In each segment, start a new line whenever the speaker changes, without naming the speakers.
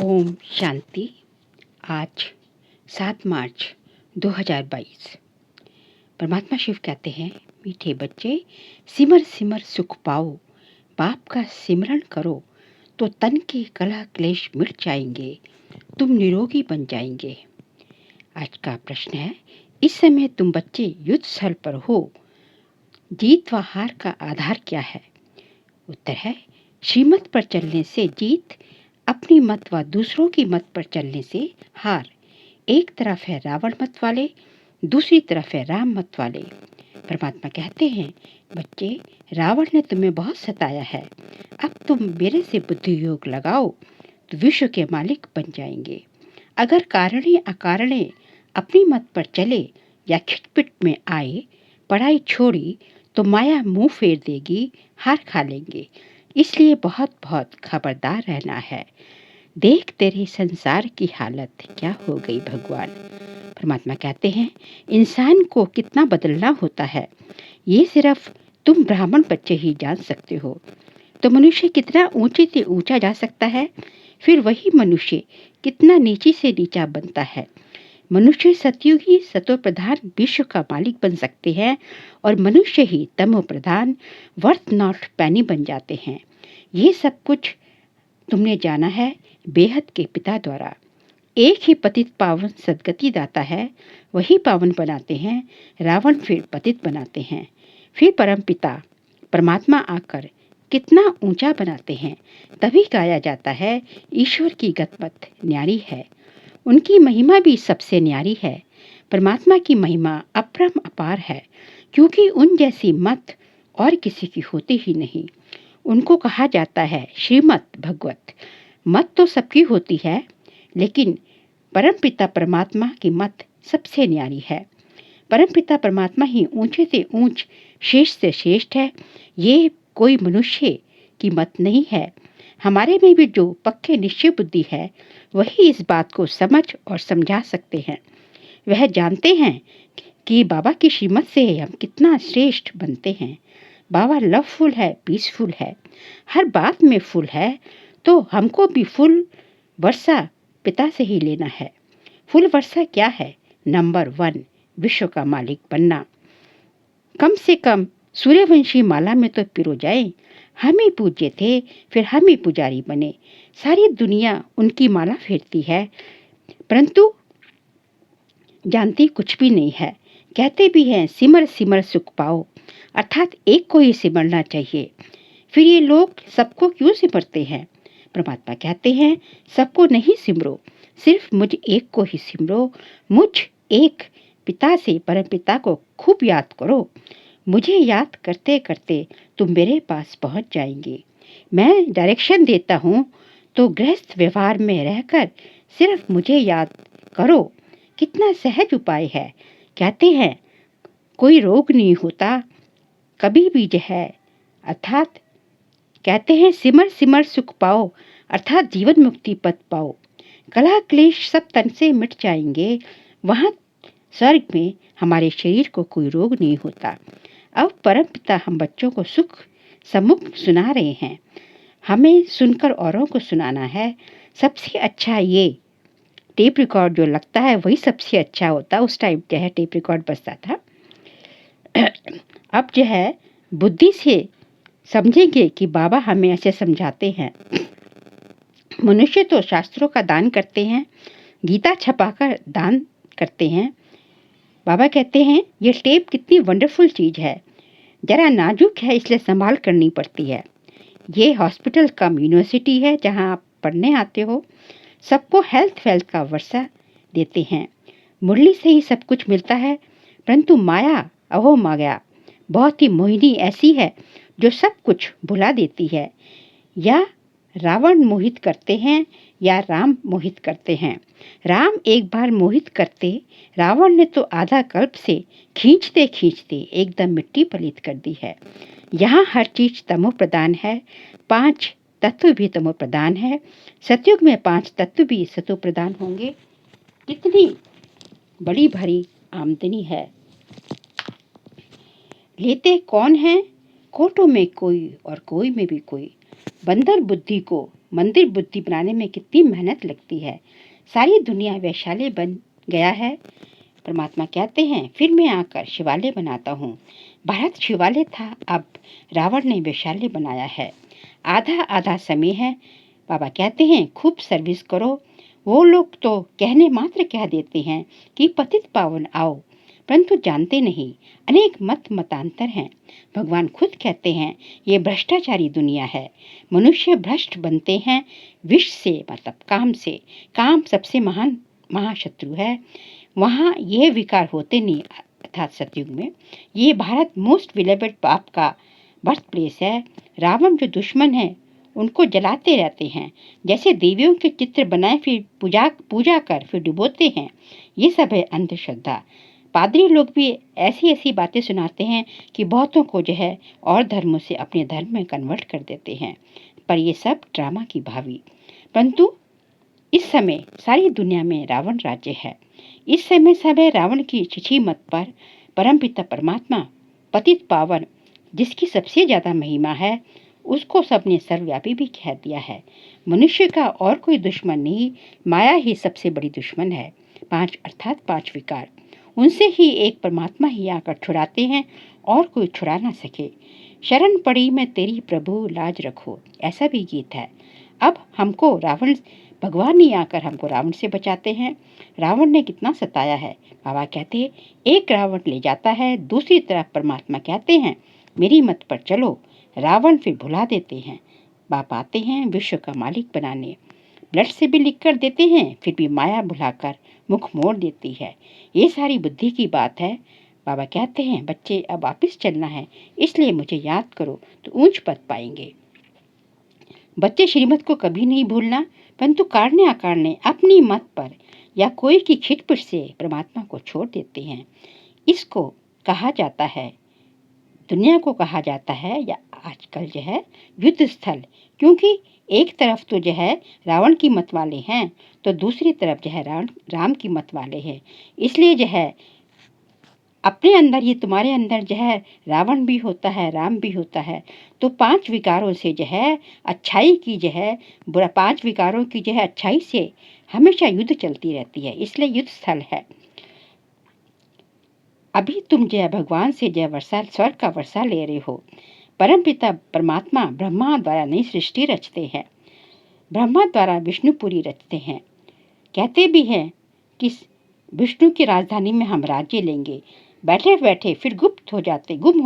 ओम शांति। आज 7 मार्च 2022। परमात्मा शिव कहते हैं, मीठे बच्चे सिमर सिमर सुख पाओ, बाप का सिमरन करो तो तन के कलह क्लेश मिट जाएंगे, तुम निरोगी बन जाएंगे। आज का प्रश्न है, इस समय तुम बच्चे युद्ध स्थल पर हो, जीत व हार का आधार क्या है? उत्तर है, श्रीमत पर चलने से जीत, अपनी मत व दूसरों की मत पर चलने से हार। एक तरफ है रावण मत वाले, दूसरी तरफ है राम मत वाले। परमात्मा कहते हैं, बच्चे रावण ने तुम्हें बहुत सताया है, अब तुम मेरे से बुद्धि योग लगाओ तो विश्व के मालिक बन जाएंगे। अगर कारणे अकारणे अपनी मत पर चले या खिटपिट में आए, पढ़ाई छोड़ी तो माया मुंह फेर देगी, हार खा लेंगे। इसलिए बहुत बहुत खबरदार रहना है। देख तेरे संसार की हालत क्या हो गई भगवान। परमात्मा कहते हैं, इंसान को कितना बदलना होता है ये सिर्फ तुम ब्राह्मण बच्चे ही जान सकते हो। तो मनुष्य कितना ऊंचे से ऊंचा जा सकता है, फिर वही मनुष्य कितना नीचे से नीचा बनता है। मनुष्य सतयुगी सतो प्रधान विश्व का मालिक बन सकते हैं और मनुष्य ही तमो प्रधान वर्थ नॉट पैनी बन जाते हैं। ये सब कुछ तुमने जाना है बेहद के पिता द्वारा। एक ही पतित पावन सदगति दाता है, वही पावन बनाते हैं, रावण फिर पतित बनाते हैं। फिर परम पिता परमात्मा आकर कितना ऊंचा बनाते हैं, तभी गाया जाता है ईश्वर की गतमत न्यारी है। उनकी महिमा भी सबसे न्यारी है। परमात्मा की महिमा अपरम अपार है, क्योंकि उन जैसी मत और किसी की होती ही नहीं। उनको कहा जाता है श्रीमत भगवत। मत तो सबकी होती है, लेकिन परमपिता परमात्मा की मत सबसे न्यारी है। परमपिता परमात्मा ही ऊंचे से ऊंच, श्रेष्ठ से श्रेष्ठ है। ये कोई मनुष्य की मत नहीं है। हमारे में भी जो पक्के निश्चय बुद्धि है, वही इस बात को समझ और समझा सकते हैं। वह जानते हैं कि बाबा की श्रीमत से हम कितना श्रेष्ठ बनते हैं। बाबा लवफुल है, पीसफुल है, हर बात में फुल है, तो हमको भी फुल वर्षा पिता से ही लेना है। फुल वर्षा क्या है? नंबर 1 विश्व का मालिक बनना। कम से कम सूर्यवंशी माला में तो पिरो जाए। हम ही पूज्य थे, फिर हम ही पुजारी बने। सारी दुनिया उनकी माला फेरती है, परंतु जानती कुछ भी नहीं है। कहते भी हैं सिमर सिमर सुख पाओ, अर्थात एक को ही सिमरना चाहिए। फिर ये लोग सबको क्यों सिमरते हैं? परमात्मा कहते हैं, सबको नहीं सिमरो, सिर्फ मुझ एक को ही सिमरो। मुझ एक पिता से परम पिता को खूब याद करो। मुझे याद करते करते तुम मेरे पास पहुंच जाएंगे। मैं डायरेक्शन देता हूँ, तो गृहस्थ व्यवहार में रहकर सिर्फ मुझे याद करो। कितना सहज उपाय है। कहते हैं कोई रोग नहीं होता कभी भी जो है, अर्थात कहते हैं सिमर सिमर सुख पाओ, अर्थात जीवन मुक्ति पद पाओ। कलह क्लेश सब तन से मिट जाएंगे। वहाँ स्वर्ग में हमारे शरीर को कोई रोग नहीं होता। अब परम पिता हम बच्चों को सुख सम्मुख सुना रहे हैं। हमें सुनकर औरों को सुनाना है। सबसे अच्छा ये टेप रिकॉर्ड जो लगता है वही सबसे अच्छा होता। उस टाइम जो है टेप रिकॉर्ड बजता था। अब जो है बुद्धि से समझेंगे कि बाबा हमें ऐसे समझाते हैं। मनुष्य तो शास्त्रों का दान करते हैं, गीता छपाकर दान करते हैं। बाबा कहते हैं ये टेप कितनी वंडरफुल चीज़ है, जरा नाजुक है इसलिए संभाल करनी पड़ती है। ये हॉस्पिटल कम यूनिवर्सिटी है जहाँ आप पढ़ने आते हो। सबको हेल्थ वेल्थ का वर्षा देते हैं। मुरली से ही सब कुछ मिलता है, परंतु माया अहो माया बहुत ही मोहिनी ऐसी है जो सब कुछ भुला देती है। या रावण मोहित करते हैं या राम मोहित करते हैं। राम एक बार मोहित करते, रावण ने तो आधा कल्प से खींचते खींचते एकदम मिट्टी पलीत कर दी है। यहाँ हर चीज तमो प्रदान है, 5 तत्व भी तमो प्रदान है। सतयुग में 5 तत्व भी सतो प्रदान होंगे। कितनी बड़ी भरी आमदनी है। लेते कौन है? कोटों में कोई और कोई में भी कोई। बंदर बुद्धि को मंदिर बुद्धि बनाने में कितनी मेहनत लगती है। सारी दुनिया वैशाल्य बन गया है। परमात्मा कहते हैं फिर मैं आकर शिवालय बनाता हूँ। भारत शिवालय था, अब रावण ने वैशाल्य बनाया है। आधा आधा समय है। बाबा कहते हैं खूब सर्विस करो। वो लोग तो कहने मात्र कह देते हैं कि पतित पावन आओ, परंतु जानते नहीं अनेक मतांतर हैं। भगवान खुद कहते हैं ये भ्रष्टाचारी दुनिया है। मनुष्य भ्रष्ट बनते हैं विष से, मतलब काम से। काम सबसे महान महाशत्रु है। वहाँ ये विकार होते नहीं, अर्थात सतयुग में। ये भारत मोस्ट विलेबेड पाप का बर्थ प्लेस है। रावण जो दुश्मन है उनको जलाते रहते हैं, जैसे देवियों के चित्र बनाए फिर पूजा कर फिर डुबोते हैं। ये सब है अंधश्रद्धा। पादरी लोग भी ऐसी ऐसी बातें सुनाते हैं कि बहुतों को जो है और धर्मों से अपने धर्म में कन्वर्ट कर देते हैं, पर ये सब ड्रामा की भावी। परंतु इस समय सारी दुनिया में रावण राज्य है। इस समय सब है रावण की छिछी मत पर। परमपिता परमात्मा पतित पावन जिसकी सबसे ज्यादा महिमा है, उसको सबने सर्वव्यापी भी कह दिया है। मनुष्य का और कोई दुश्मन नहीं, माया ही सबसे बड़ी दुश्मन है। 5 अर्थात 5 विकार, उनसे ही एक परमात्मा ही आकर छुड़ाते हैं और कोई छुड़ा ना सके। शरण पड़ी मैं तेरी प्रभु लाज रखो, ऐसा भी गीत है। अब हमको रावण, भगवान ही आकर हमको रावण से बचाते हैं। रावण ने कितना सताया है। बाबा कहते एक रावण ले जाता है, दूसरी तरफ परमात्मा कहते हैं मेरी मत पर चलो। रावण फिर भुला देते हैं। बाप आते हैं विश्व का मालिक बनाने। ब्लड से भी लिख कर देते हैं, फिर भी माया भुलाकर मुख मोड़ देती है। ये सारी बुद्धि की बात है। बाबा कहते हैं बच्चे अब वापिस चलना है, इसलिए मुझे याद करो तो ऊंच पद पाएंगे। बच्चे श्रीमत को कभी नहीं भूलना, परंतु कारणे अकारणे अपनी मत पर या कोई की खिटपिट से परमात्मा को छोड़ देते हैं। इसको कहा जाता है, दुनिया को कहा जाता है या आजकल जो है युद्ध स्थल। क्योंकि एक तरफ तो जो है रावण की मत वाले हैं, तो दूसरी तरफ जो है राम की मत वाले हैं। इसलिए जो है अपने अंदर, ये तुम्हारे अंदर जो है रावण भी होता है, राम भी होता है। तो 5 विकारों से जो है अच्छाई की जो है 5 विकारों की जो है अच्छाई से हमेशा युद्ध चलती रहती है, इसलिए युद्ध स्थल है। अभी तुम जय भगवान से जय वर्षा, स्वर्ग का वर्षा ले रहे हो। परमपिता परमात्मा ब्रह्मा द्वारा नई सृष्टि रचते हैं, ब्रह्मा द्वारा विष्णुपुरी रचते हैं। कहते भी हैं कि विष्णु की राजधानी में हम राज्य लेंगे। बैठे बैठे फिर गुम हो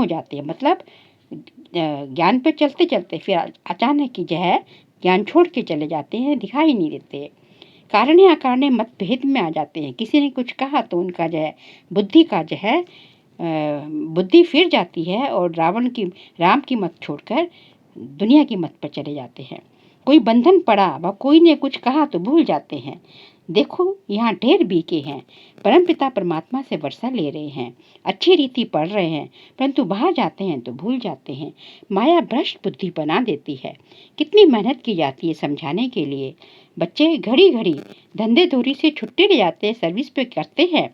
जाते हैं, मतलब ज्ञान पे चलते चलते फिर अचानक ही जो है ज्ञान छोड़ के चले जाते हैं, दिखाई नहीं देते। कारणे अकारणे मतभेद में आ जाते हैं। किसी ने कुछ कहा तो उनका जो है बुद्धि का जो है बुद्धि फिर जाती है और राम की मत छोड़कर दुनिया की मत पर चले जाते हैं। कोई बंधन पड़ा व कोई ने कुछ कहा तो भूल जाते हैं। देखो यहाँ ढेर बीके हैं, परमपिता परमात्मा से वर्षा ले रहे हैं, अच्छी रीति पढ़ रहे हैं, परंतु बाहर जाते हैं तो भूल जाते हैं। माया भ्रष्ट बुद्धि बना देती है। कितनी मेहनत की जाती है समझाने के लिए। बच्चे घड़ी घड़ी धंधे धोरी से छुट्टी ले जाते हैं, सर्विस पे करते हैं,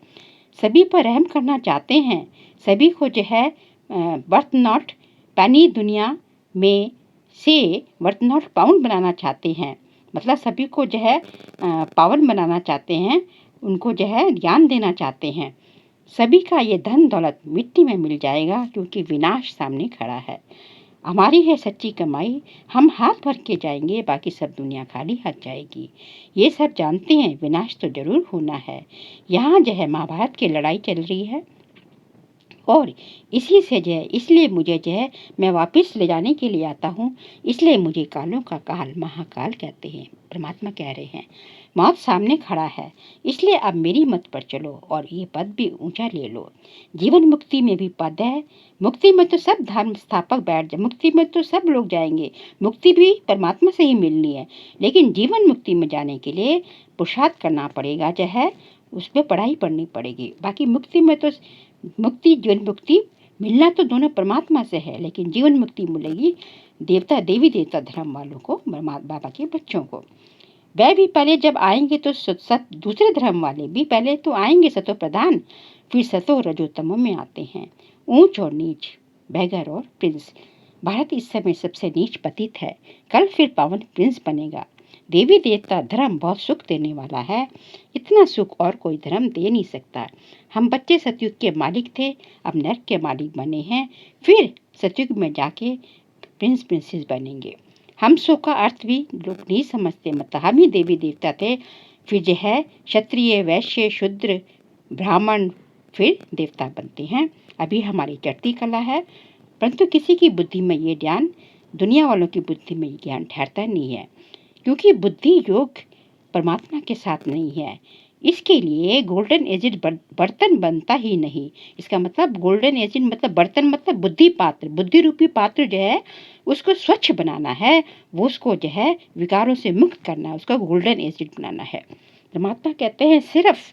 सभी पर रहम करना चाहते हैं। सभी को जो है वर्थ नॉट पैनी दुनिया में से वर्थ नॉट पाउंड बनाना चाहते हैं, मतलब सभी को जो है पावन बनाना चाहते हैं, उनको जो है ज्ञान देना चाहते हैं। सभी का ये धन दौलत मिट्टी में मिल जाएगा, क्योंकि विनाश सामने खड़ा है। हमारी है सच्ची कमाई, हम हाथ भर के जाएंगे, बाकी सब दुनिया खाली हाथ जाएगी। ये सब जानते हैं विनाश तो जरूर होना है। यहाँ जो है महाभारत की लड़ाई चल रही है और इसी से जो है, इसलिए मुझे जो है मैं वापस ले जाने के लिए आता हूँ। इसलिए मुझे कालों का काल महाकाल कहते हैं। परमात्मा कह रहे हैं मौत सामने खड़ा है, इसलिए अब मेरी मत पर चलो और ये पद भी ऊंचा ले लो। जीवन मुक्ति में भी पद है। मुक्ति में तो सब धर्म स्थापक बैठ जाए, मुक्ति में तो सब लोग जाएंगे, मुक्ति भी परमात्मा से ही मिलनी है। लेकिन जीवन मुक्ति में जाने के लिए पुरुषार्थ करना पड़ेगा, जो है उस पर पढ़ाई पढ़नी पड़ेगी। बाकी मुक्ति में तो जीवन मुक्ति मिलना तो दोनों परमात्मा से है, लेकिन जीवन मुक्ति मिलेगी देवी देवता धर्म वालों को, बाबा के बच्चों को। वह भी पहले जब आएंगे तो दूसरे धर्म वाले भी पहले तो आएंगे सतो प्रधान, फिर सतो रजोतमो में आते हैं ऊंच और नीच, बैगर और प्रिंस। भारत इस समय सबसे नीच पतित है, कल फिर पावन प्रिंस बनेगा। देवी देवता धर्म बहुत सुख देने वाला है, इतना सुख और कोई धर्म दे नहीं सकता। हम बच्चे सतयुग के मालिक थे, अब नर्क के मालिक बने हैं, फिर सतयुग में जाके प्रिंस प्रिंसेस बनेंगे। हम सुख का अर्थ भी लोग नहीं समझते, मतलब हम ही देवी देवता थे, फिर जो है क्षत्रिय वैश्य शूद्र ब्राह्मण फिर देवता बनते हैं। अभी हमारी चढ़ती कला है, परंतु किसी की बुद्धि में ये ज्ञान, दुनिया वालों की बुद्धि में ये ज्ञान ठहरता नहीं है, क्योंकि बुद्धि योग परमात्मा के साथ नहीं है। इसके लिए गोल्डन एजिड बर्तन बनता ही नहीं। इसका मतलब गोल्डन एजिड मतलब बर्तन, मतलब बुद्धि पात्र, बुद्धि रूपी पात्र जो है उसको स्वच्छ बनाना है, वो उसको जो है विकारों से मुक्त करना है, उसको गोल्डन एजिड बनाना है। परमात्मा कहते हैं सिर्फ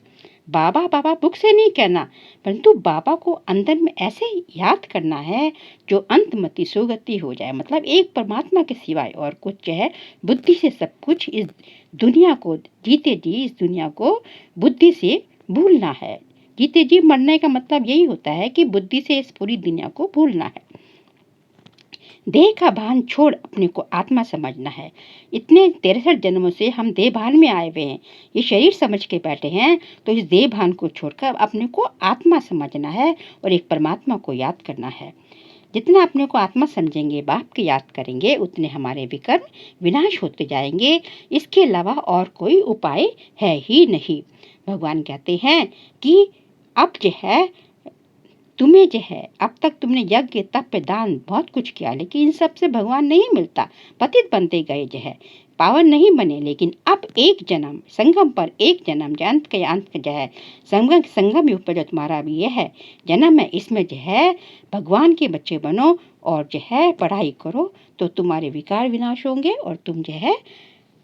बाबा बाबा बुक से नहीं कहना, परंतु बाबा को अंदर में ऐसे याद करना है जो अंतमति सुगति हो जाए। मतलब एक परमात्मा के सिवाय और कुछ जो है बुद्धि से सब कुछ, इस दुनिया को जीते जी इस दुनिया को बुद्धि से भूलना है। जीते जी मरने का मतलब यही होता है कि बुद्धि से इस पूरी दुनिया को भूलना है। देह का भान छोड़ अपने को आत्मा समझना है। इतने 63 जन्मों से हम देह भान में आए हुए हैं, ये शरीर समझ के बैठे हैं, तो इस देह भान को छोड़कर अपने को आत्मा समझना है और एक परमात्मा को याद करना है। जितना अपने को आत्मा समझेंगे, बाप की याद करेंगे, उतने हमारे विकर्म विनाश होते जाएंगे। इसके अलावा और कोई उपाय है ही नहीं। भगवान कहते हैं कि अब जो है तुम्हें जो है, अब तक तुमने यज्ञ तप दान बहुत कुछ किया, लेकिन इन सब से भगवान नहीं मिलता, पतित बनते गए जो है, पावन नहीं बने। लेकिन अब एक जन्म संगम पर, एक जन्म जो अंत के अंत जो है संगम युग पर जो तुम्हारा भी यह है जन्म है, इसमें जो है भगवान के बच्चे बनो और जो है पढ़ाई करो, तो तुम्हारे विकार विनाश होंगे और तुम जो है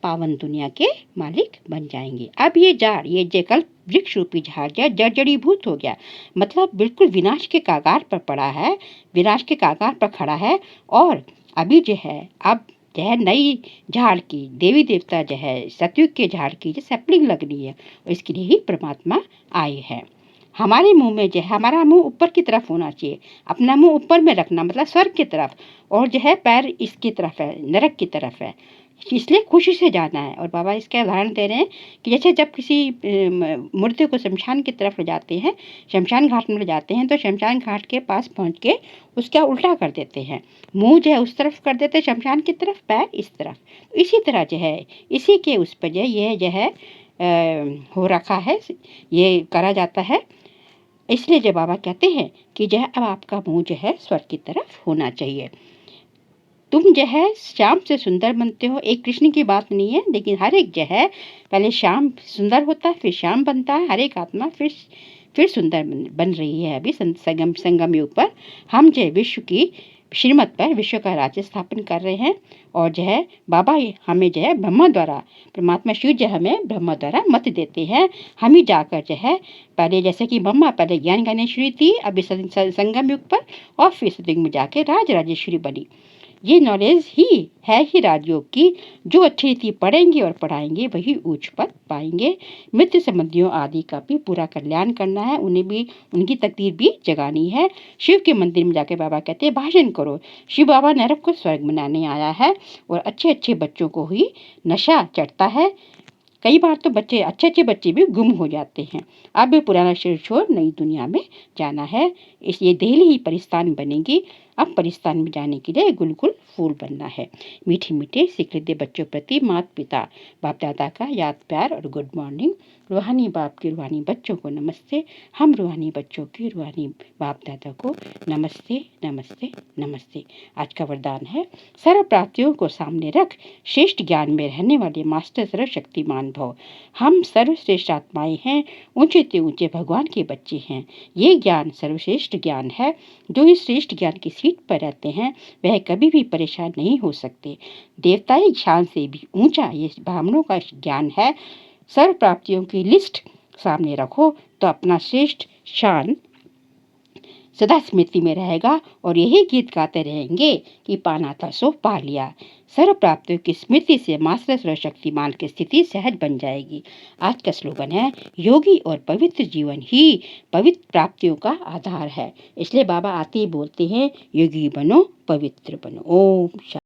पावन दुनिया के मालिक बन जाएंगे। अब ये झाड़, ये जयकल्प वृक्ष रूपी झाड़ जर्जरीभूत हो गया, मतलब बिल्कुल विनाश के कागार पर पड़ा है, विनाश के कागार पर खड़ा है। और अभी जो है अब जो है नई झाड़ की, देवी देवता जो है सतयुग के झाड़ की जो सैपलिंग लग रही है, और इसके लिए ही परमात्मा आए हैं। हमारे मुंह में जो है, हमारा मुंह ऊपर की तरफ होना चाहिए, अपना मुंह ऊपर में रखना, मतलब स्वर्ग की तरफ, और जो है पैर इसकी तरफ है, नरक की तरफ है, इसलिए खुशी से जाना है। और बाबा इसका उदाहरण दे रहे हैं कि जैसे जब किसी मुर्दे को शमशान की तरफ ले जाते हैं, शमशान घाट में ले जाते हैं, तो शमशान घाट के पास पहुंच के उसका उल्टा कर देते हैं, मुंह जो है उस तरफ कर देते हैं शमशान की तरफ, पैर इस तरफ। इसी तरह जो है इसी के उस पर यह जो है हो रखा है, ये करा जाता है। इसलिए जो बाबा कहते हैं कि जो है अब आपका मुंह जो है स्वर्ग की तरफ होना चाहिए। तुम जो है शाम से सुंदर बनते हो, एक कृष्ण की बात नहीं है, लेकिन हर एक जो है पहले शाम सुंदर होता है, फिर शाम बनता है, हर एक आत्मा फिर सुंदर बन रही है। अभी संगम युग पर हम जो है विश्व की श्रीमत पर विश्व का राज्य स्थापन कर रहे हैं। और जो है बाबा हमें जो है ब्रह्मा द्वारा, परमात्मा शिव जो हमें ब्रह्मा द्वारा मत देते हैं, हम ही जाकर जो है पहले, जैसे कि ब्रह्मा पहले ज्ञान ज्ञानेश्वरी थी, अभी संगम युग पर, और फिर सतयुग में जाके राज राजेश्वरी बनी। ये नॉलेज ही है ही राजयोग की, जो अच्छी रीति पढ़ेंगे और पढ़ाएंगे वही उच्च पद पाएंगे। मित्र संबंधियों आदि का भी पूरा कल्याण करना है, उन्हें भी उनकी तकदीर भी जगानी है। शिव के मंदिर में जाके बाबा कहते हैं भाषण करो, शिव बाबा नरक को स्वर्ग बनाने आया है, और अच्छे अच्छे बच्चों को ही नशा चढ़ता है। कई बार तो अच्छे अच्छे बच्चे भी गुम हो जाते हैं। अब भी पुराना शरीर छोड़ नई दुनिया में जाना है, इसलिए दिल्ली ही परिस्तान बनेगी। अब परिस्तान में जाने के लिए गुलगुल फूल बनना है। मीठे मीठे सिकलते बच्चों प्रति माता पिता बाप दादा का याद प्यार और गुड मॉर्निंग। रूहानी बाप के रूहानी बच्चों को नमस्ते, हम रूहानी बच्चों की रूहानी बाप दादा को नमस्ते नमस्ते नमस्ते। आज का वरदान है, सर्व प्राप्तियों को सामने रख श्रेष्ठ ज्ञान में रहने वाले मास्टर सर्वशक्तिमान भव। हम सर्वश्रेष्ठ आत्माएं हैं, ऊंचे से ऊंचे भगवान के बच्चे हैं। ये ज्ञान सर्वश्रेष्ठ ज्ञान है। जो इस श्रेष्ठ ज्ञान की सीट पर रहते हैं वह कभी भी परेशान नहीं हो सकते। देवताई ज्ञान से भी ऊंचा ये ब्राह्मणों का ज्ञान है। सर्व प्राप्तियों की लिस्ट सामने रखो तो अपना श्रेष्ठ शान सदा स्मृति में रहेगा और यही गीत गाते रहेंगे कि पाना था सो पा लिया। सर्व प्राप्तियों की स्मृति से मास्टर सर्वशक्तिमान की स्थिति सहज बन जाएगी। आज का स्लोगन है, योगी और पवित्र जीवन ही पवित्र प्राप्तियों का आधार है। इसलिए बाबा आते ही बोलते हैं, योगी बनो, पवित्र बनो। ओम शांति।